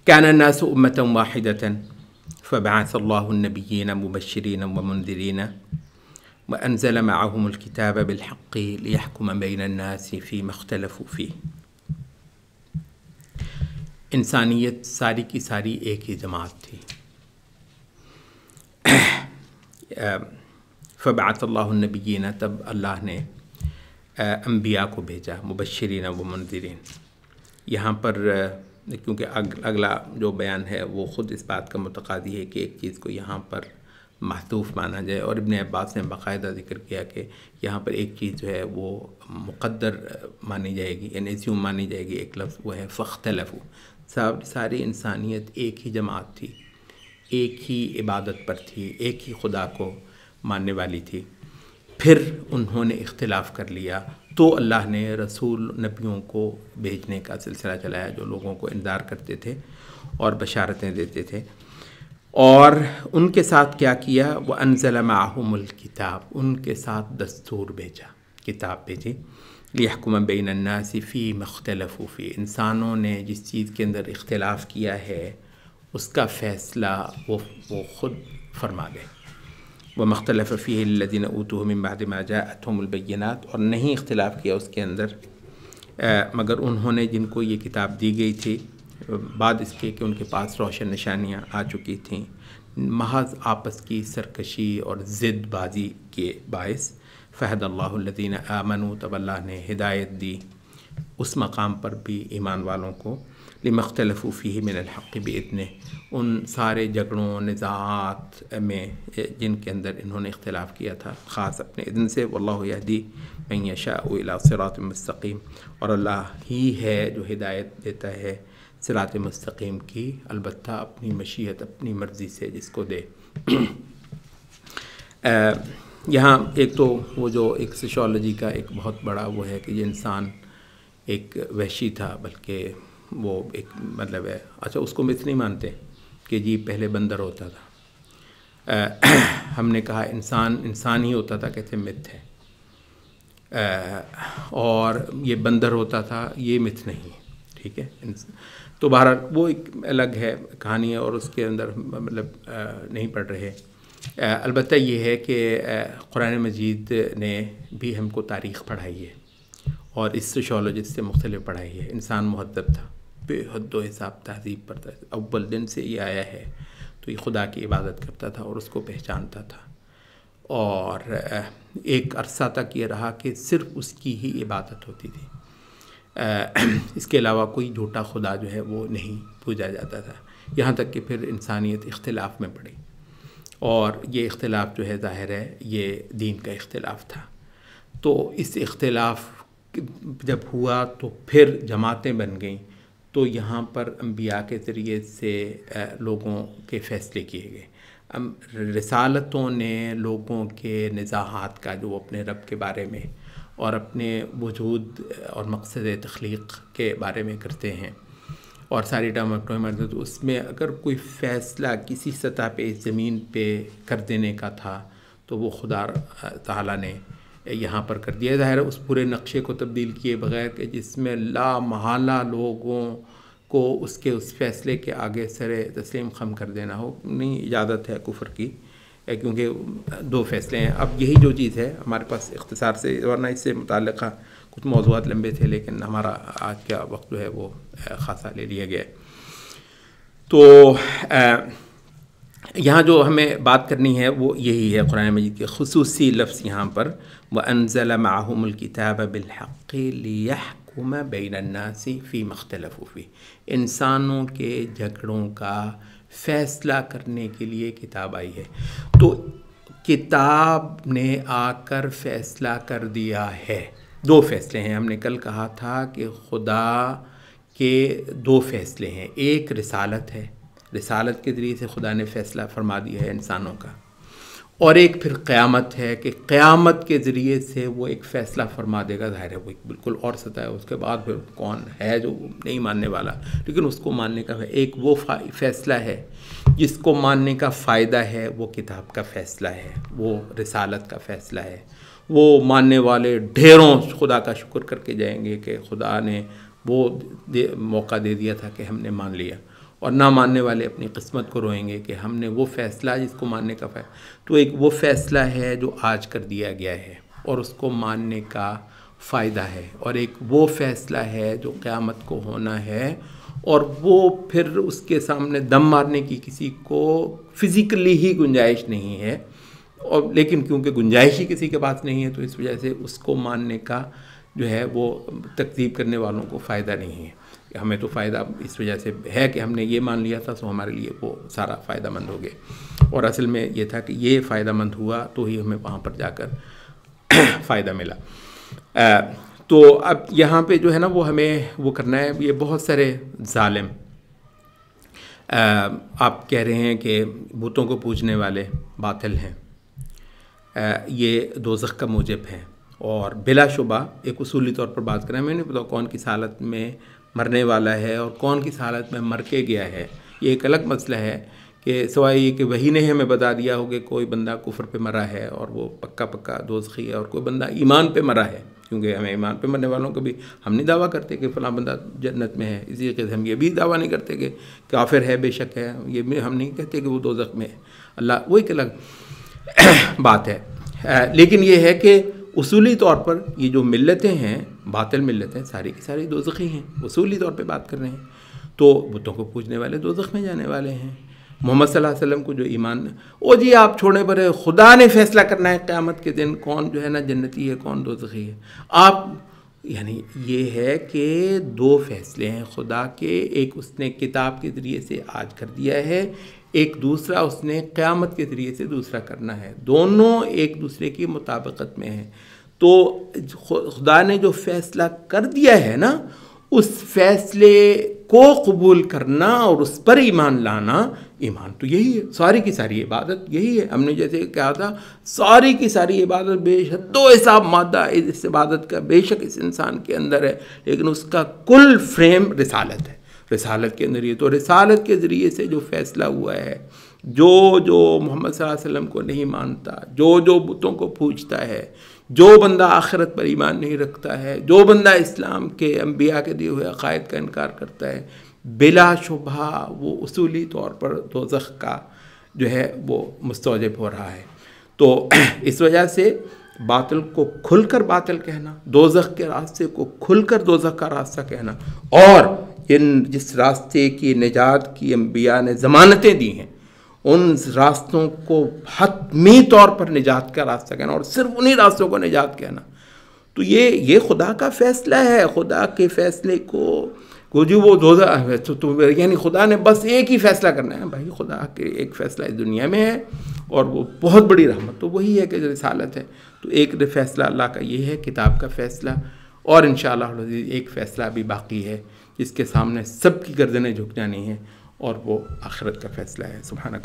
كان الناس أمة واحدة فبعث الله النبيين مبشرين ومنذرين وأنزل معهم الكتاب بالحق ليحكم بين الناس فيما اختلفوا فيه. انسانیت ساری کی ساری ایک ہی جماعت تھی. فبعث اللہ النبیین، تب اللہ نے انبیاء کو بھیجا، مبشرین و منذرین. یہاں پر کیونکہ اگلا جو بیان ہے وہ خود اس بات کا متقاضی ہے کہ ایک چیز کو یہاں پر محذوف مانا جائے، اور ابن عباس نے باقاعدہ ذکر کیا کہ یہاں پر ایک چیز جو ہے وہ مقدر مانی جائے گی، یعنی اسیوم مانی جائے گی. ایک لفظ وہ ہے فاختلفوا. ساری انسانیت ایک ہی جماعت تھی، ایک ہی عبادت پر تھی، ایک ہی خدا کو ماننے والی تھی. پھر انہوں نے اختلاف کر لیا تو اللہ نے رسول نبیوں کو بھیجنے کا سلسلہ چلایا، جو لوگوں کو انذار کرتے تھے اور بشارتیں دیتے تھے. اور ان کے ساتھ کیا کیا؟ وَأَنزَلَ مَعَهُمُ الْكِتَابَ، ان کے ساتھ دستور بھیجا، کتاب بھیجی. لِيَحْكُمَ بَيْنَ النَّاسِ فِيمَا اخْتَلَفُوا فِيهِ، انسانوں نے جس چیز کے اندر اختلاف کیا ہے اس کا فیصلہ وہ خود فرما دے. وَمَا اخْتَلَفَ فِيهِ الَّذِينَ أُوتُوهُ مِن بَعْدِ مَا جَاءَتْهُمُ الْبَيِّنَاتُ، اور نہیں اختلاف کیا اس کے اندر مگر انہوں نے جن کو یہ کتاب دی گئی تھی بعد اس کے کہ ان کے پاس روشن نشانیاں آ چکی تھیں، محض آپس کی سرکشی اور ضد بازی کے باعث. فَهَدَى اللَّهُ الَّذِينَ آمَنُوا، تب اللہ نے ہدایت دی اس مقام پر بھی ایمان والوں کو. لِمَا اخْتَلَفُوا فِيهِ مِنَ الْحَقِّ بِإِذْنِهِ، ان سارے جھگڑوں نزاعات میں جن کے اندر انہوں نے اختلاف کیا تھا خاص اپنے اذن سے. وَاللَّهُ يَهْدِي مَن يَشَاءُ إِلَىٰ صِرَاطٍ مُّسْتَقِيمٍ، اور اللہ ہی ہے جو ہدایت دیتا ہے صراط مستقیم کی، البتہ اپنی مشیت، اپنی مرضی سے جس کو دے. یہاں ایک تو وہ جو ایک سوشیولوجی کا ایک بہت بڑا وہ ہے کہ یہ انسان ایک وحشی تھا، بلکہ وہ ایک مطلب ہے. اچھا، اس کو مت نہیں مانتے کہ جی پہلے بندر ہوتا تھا. ہم نے کہا انسان ہی ہوتا تھا، کہتے مت ہے. اور یہ بندر ہوتا تھا، یہ مت نہیں، ٹھیک ہے. تو بہرحال وہ ایک الگ ہے کہانی ہے، اور اس کے اندر مطلب نہیں پڑھ رہے. البتہ یہ ہے کہ قرآن مجید نے بھی ہم کو تاریخ پڑھائی ہے اور اس سوشیولوجسٹ سے مختلف پڑھائی ہے. انسان مہذب تھا، بے حد و حساب تہذیب پر تھا، اول دن سے یہ آیا ہے تو یہ خدا کی عبادت کرتا تھا اور اس کو پہچانتا تھا. اور ایک عرصہ تک یہ رہا کہ صرف اس کی ہی عبادت ہوتی تھی، اس کے علاوہ کوئی جھوٹا خدا جو ہے وہ نہیں پوجا جاتا تھا. یہاں تک کہ پھر انسانیت اختلاف میں پڑی، اور یہ اختلاف جو ہے ظاہر ہے یہ دین کا اختلاف تھا. تو اس اختلاف جب ہوا تو پھر جماعتیں بن گئیں، تو یہاں پر انبیاء کے ذریعے سے لوگوں کے فیصلے کیے گئے. رسالتوں نے لوگوں کے نزاعات کا جو اپنے رب کے بارے میں اور اپنے وجود اور مقصد تخلیق کے بارے میں کرتے ہیں اور ساری ٹامکٹویں، تو اس میں اگر کوئی فیصلہ کسی سطح پہ زمین پہ کر دینے کا تھا تو وہ خدا تعالیٰ نے یہاں پر کر دیا. ظاہر ہے اس پورے نقشے کو تبدیل کیے بغیر کہ جس میں لا محالہ لوگوں کو اس فیصلے کے آگے سر تسلیم خم کر دینا ہو، نہیں اجازت ہے کفر کی، کیونکہ دو فیصلے ہیں. اب یہی جو چیز ہے ہمارے پاس اختصار سے، ورنہ اس سے متعلقہ کچھ موضوعات لمبے تھے لیکن ہمارا آج کا وقت جو ہے وہ خاصا لے لیا گیا. تو یہاں جو ہمیں بات کرنی ہے وہ یہی ہے قرآن مجید کے خصوصی لفظ یہاں پر وَأَنزَلَ مَعَهُمُ الْكِتَابَ بِالْحَقِّ لِيَحْكُمَ بَيْنَ النَّاسِ فِيمَا اخْتَلَفُوا فِيهِ، انسانوں کے جھگڑوں کا فیصلہ کرنے کے لیے کتاب آئی ہے. تو کتاب نے آ کر فیصلہ کر دیا ہے. دو فیصلے ہیں، ہم نے کل کہا تھا کہ خدا کے دو فیصلے ہیں. ایک رسالت ہے، رسالت کے ذریعے سے خدا نے فیصلہ فرما دیا ہے انسانوں کا، اور ایک پھر قیامت ہے کہ قیامت کے ذریعے سے وہ ایک فیصلہ فرما دے گا. ظاہر ہے وہ ایک بالکل اور سطح ہے. اس کے بعد پھر کون ہے جو نہیں ماننے والا، لیکن اس کو ماننے کا ایک وہ فیصلہ ہے جس کو ماننے کا فائدہ ہے، وہ کتاب کا فیصلہ ہے، وہ رسالت کا فیصلہ ہے. وہ ماننے والے ڈھیروں خدا کا شکر کر کے جائیں گے کہ خدا نے وہ موقع دے دیا تھا کہ ہم نے مان لیا. اور نہ ماننے والے اپنی قسمت کو روئیں گے کہ ہم نے وہ فیصلہ جس کو ماننے کا تو ایک وہ فیصلہ ہے جو آج کر دیا گیا ہے اور اس کو ماننے کا فائدہ ہے، اور ایک وہ فیصلہ ہے جو قیامت کو ہونا ہے، اور وہ پھر اس کے سامنے دم مارنے کی کسی کو فزیکلی ہی گنجائش نہیں ہے، اور لیکن کیونکہ گنجائش ہی کسی کے پاس نہیں ہے تو اس وجہ سے اس کو ماننے کا جو ہے وہ تکذیب کرنے والوں کو فائدہ نہیں ہے۔ ہمیں تو فائدہ اس وجہ سے ہے کہ ہم نے یہ مان لیا تھا، سو ہمارے لیے وہ سارا فائدہ مند ہو گئے، اور اصل میں یہ تھا کہ یہ فائدہ مند ہوا تو ہی ہمیں وہاں پر جا کر فائدہ ملا۔ تو اب یہاں پہ جو ہے نا وہ ہمیں وہ کرنا ہے، یہ بہت سارے ظالم آپ کہہ رہے ہیں کہ بتوں کو پوجنے والے باطل ہیں، یہ دوزخ کا موجب ہے، اور بلا شبہ ایک اصولی طور پر بات کریں، میں نہیں پتا کون کس حالت میں مرنے والا ہے اور کون کس حالت میں مر کے گیا ہے، یہ ایک الگ مسئلہ ہے کہ سوائے یہ کہ وحی نے ہمیں بتا دیا ہو کہ کوئی بندہ کفر پہ مرا ہے اور وہ پکا دوزخی ہے، اور کوئی بندہ ایمان پہ مرا ہے، کیونکہ ہمیں ایمان پہ مرنے والوں کو بھی ہم نہیں دعویٰ کرتے کہ فلاں بندہ جنت میں ہے، اسی طریقے سے ہم یہ بھی دعویٰ نہیں کرتے کہ کافر ہے بے شک ہے، یہ بھی ہم نہیں کہتے کہ وہ دوزخ میں ہے، اللہ وہ ایک الگ بات ہے۔ لیکن یہ ہے کہ اصولی طور پر یہ جو ملتیں ہیں، باطل ملتیں ساری کی ساری دوزخی ہیں، اصولی طور پہ بات کر رہے ہیں، تو بتوں کو پوجنے والے دوزخ میں جانے والے ہیں۔ محمد صلی اللہ علیہ وسلم کو جو ایمان جی آپ چھوڑے پر خدا نے فیصلہ کرنا ہے قیامت کے دن کون جو ہے نا جنتی ہے کون دوزخی ہے، آپ یعنی یہ ہے کہ دو فیصلے ہیں خدا کے، ایک اس نے کتاب کے ذریعے سے آج کر دیا ہے، ایک دوسرا اس نے قیامت کے ذریعے سے دوسرا کرنا ہے، دونوں ایک دوسرے کی مطابقت میں ہیں۔ تو خدا نے جو فیصلہ کر دیا ہے نا، اس فیصلے کو قبول کرنا اور اس پر ایمان لانا، ایمان تو یہی ہے، ساری کی ساری عبادت یہی ہے۔ ہم نے جیسے کہا تھا ساری کی ساری عبادت بے حد و حساب مادہ اس عبادت کا بے شک اس انسان کے اندر ہے، لیکن اس کا کل فریم رسالت ہے، رسالت کے اندر یہ تو رسالت کے ذریعے سے جو فیصلہ ہوا ہے، جو محمد صلی اللہ علیہ وسلم کو نہیں مانتا، جو بتوں کو پوجتا ہے، جو بندہ آخرت پر ایمان نہیں رکھتا ہے، جو بندہ اسلام کے انبیاء کے دیے ہوئے عقائد کا انکار کرتا ہے، بلا شبہ وہ اصولی طور پر دوزخ کا جو ہے وہ مستوجب ہو رہا ہے۔ تو اس وجہ سے باطل کو کھل کر باطل کہنا، دوزخ کے راستے کو کھل کر دوزخ کا راستہ کہنا، اور جس راستے کی نجات کی انبیاء نے ضمانتیں دی ہیں ان راستوں کو حتمی طور پر نجات کا راستہ کہنا، اور صرف انہی راستوں کو نجات کہنا، تو یہ خدا کا فیصلہ ہے۔ خدا کے فیصلے کو جو وہ دوزخ یعنی خدا نے بس ایک ہی فیصلہ کرنا ہے، بھائی خدا کے ایک فیصلہ اس دنیا میں ہے، اور وہ بہت بڑی رحمت تو وہی ہے کہ رسالت ہے، تو ایک فیصلہ اللہ کا یہ ہے کتاب کا فیصلہ، اور انشاءاللہ ایک فیصلہ بھی باقی ہے جس کے سامنے سب کی گردنیں جھک جانی ہیں، اور وہ آخرت کا فیصلہ ہے۔ سبحانک